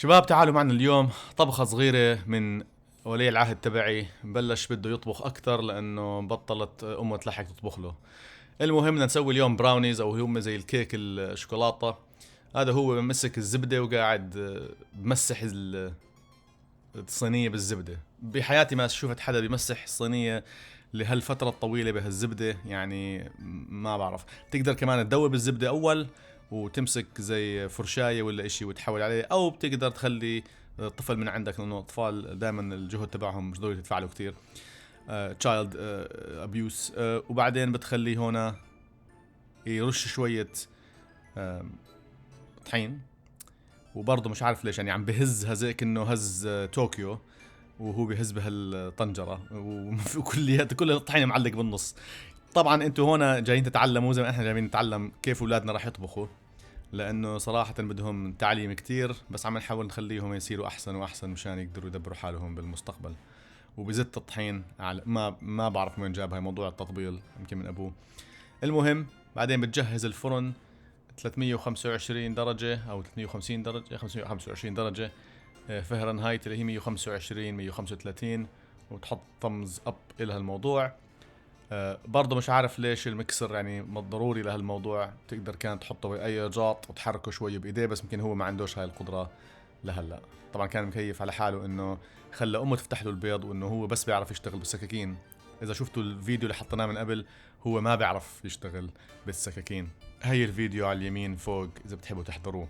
شباب تعالوا معنا اليوم طبخة صغيرة من ولي العهد تبعي. بلش بده يطبخ أكتر لأنه بطلت أمه تلحق تطبخ له. المهم بدنا نسوي اليوم براونيز أو هم زي الكيك الشوكولاتة. هذا هو بمسك الزبدة وقاعد بمسح الصينية بالزبدة. بحياتي ما شفت حدا بيمسح الصينية لهالفترة الطويلة بهالزبدة، يعني ما بعرف. تقدر كمان تدوب الزبدة أول وتمسك زي فرشاية ولا اشي وتحول عليه، او بتقدر تخلي طفل من عندك، لانه الاطفال دائما الجهد تبعهم مش ضروري تدفع له كثير. تشايلد ابيوس. وبعدين بتخليه هنا يرش شوية طحين. وبرضه مش عارف ليش يعني عم بهز هزيك انه هز طوكيو، وهو بهز بهالطنجرة وكليات كل الطحين معلق بالنص. طبعا انتوا هنا جايين تتعلموا زي ما احنا جايين نتعلم كيف اولادنا راح يطبخوا، لانه صراحة بدهم تعليم كتير، بس عم نحاول نخليهم يصيروا احسن واحسن مشان يقدروا يدبروا حالهم بالمستقبل. وبزت الطحين على ما بعرف وين جاب هاي موضوع التطبيل، يمكن من ابوه. المهم بعدين بتجهز الفرن 325 درجة او 350 درجة، 525 درجة فهرنهايت اللي هي 125 135، وتحط ثمز اب الى هالموضوع. برضه مش عارف ليش المكسر يعني ضروري لهالموضوع. تقدر كانت تحطه بأي جاط وتحركه شوي بإيديه، بس يمكن هو ما عندوش هاي القدرة لهلا. طبعا كان مكيف على حاله انه خلى امه تفتح له البيض، وانه هو بس بيعرف يشتغل بالسكاكين. اذا شفتوا الفيديو اللي حطيناه من قبل، هو ما بيعرف يشتغل بالسكاكين. هي الفيديو على اليمين فوق اذا بتحبوا تحضروه.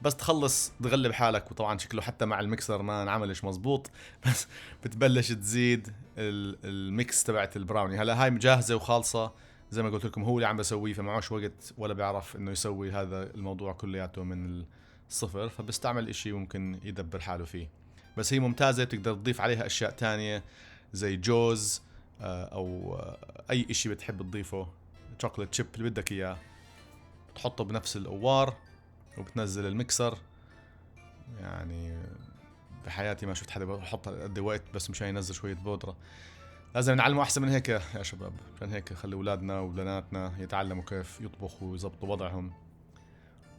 بس تخلص تغلب حالك، وطبعا شكله حتى مع المكسر ما انعملش مزبوط. بس بتبلش تزيد الميكس تبعت البراوني. هلا هاي جاهزه وخالصه زي ما قلت لكم، هو اللي عم بسويه، فمعوش وقت ولا بيعرف انه يسوي هذا الموضوع كلياته من الصفر، فبستعمل اشي ممكن يدبر حاله فيه. بس هي ممتازه، بتقدر تضيف عليها اشياء تانية زي جوز، او اي اشي بتحب تضيفه، شوكولات شيب اللي بدك اياه، بتحطه بنفس القوار وبتنزل المكسر. يعني بحياتي ما شفت حدا بحط قد وقت بس مشان ينزل شوية بودرة. لازم نعلمه أحسن من هيك يا شباب، عشان هيك خلي أولادنا وبناتنا يتعلموا كيف يطبخوا ويزبطوا وضعهم.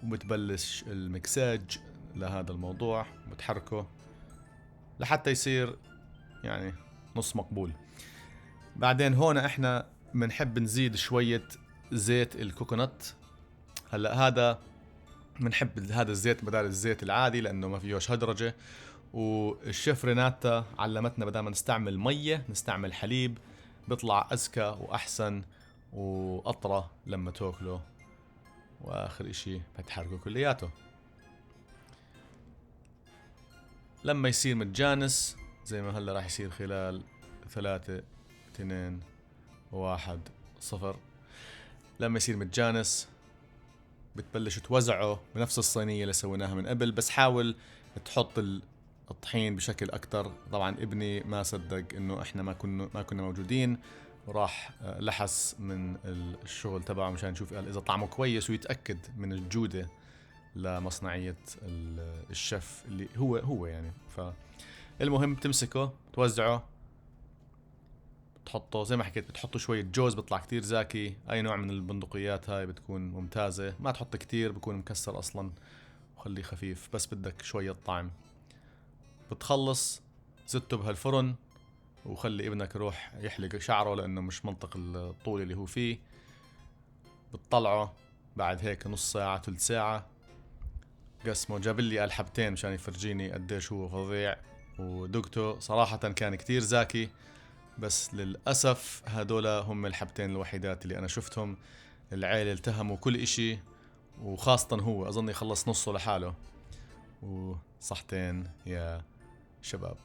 وبتبلش المكساج لهذا الموضوع، بتحركه لحتى يصير يعني نص مقبول. بعدين هون احنا بنحب نزيد شوية زيت الكوكونات. هلا هذا بنحب هذا الزيت بدال الزيت العادي لانه ما فيهوش هدرجة. والشيف ريناتا علمتنا بدل ما نستعمل مية نستعمل حليب، بيطلع أذكى وأحسن وأطرى لما تاكله. وآخر إشي بتحركه كلياته لما يصير متجانس زي ما هلا راح يصير خلال 3 2 1 0. لما يصير متجانس بتبلش توزعه بنفس الصينية اللي سويناها من قبل، بس حاول تحط الطحين بشكل اكتر. طبعا ابني ما صدق انه احنا ما كنا موجودين، وراح لحس من الشغل تبعه مشان يشوف اذا طعمه كويس ويتاكد من الجوده لمصنعيه الشيف اللي هو يعني. فالمهم تمسكه توزعه، تحطه زي ما حكيت، بتحطه شوية جوز بيطلع كتير زاكي. اي نوع من البندقيات هاي بتكون ممتازة، ما تحط كتير بكون مكسر اصلا، وخليه خفيف بس بدك شوية طعم. بتخلص زته بهالفرن، وخلي ابنك يروح يحلق شعره لانه مش منطق الطول اللي هو فيه. بتطلعه بعد هيك نص ساعة 3 ساعة. قسمه جاب لي قال حبتين مشان يفرجيني قديش هو فظيع، ودقته صراحة كان كتير زاكي. بس للأسف هدول هم الحبتين الوحيدات اللي أنا شفتهم. العيلة التهموا كل إشي، وخاصة هو أظن يخلص نصه لحاله. وصحتين يا شباب.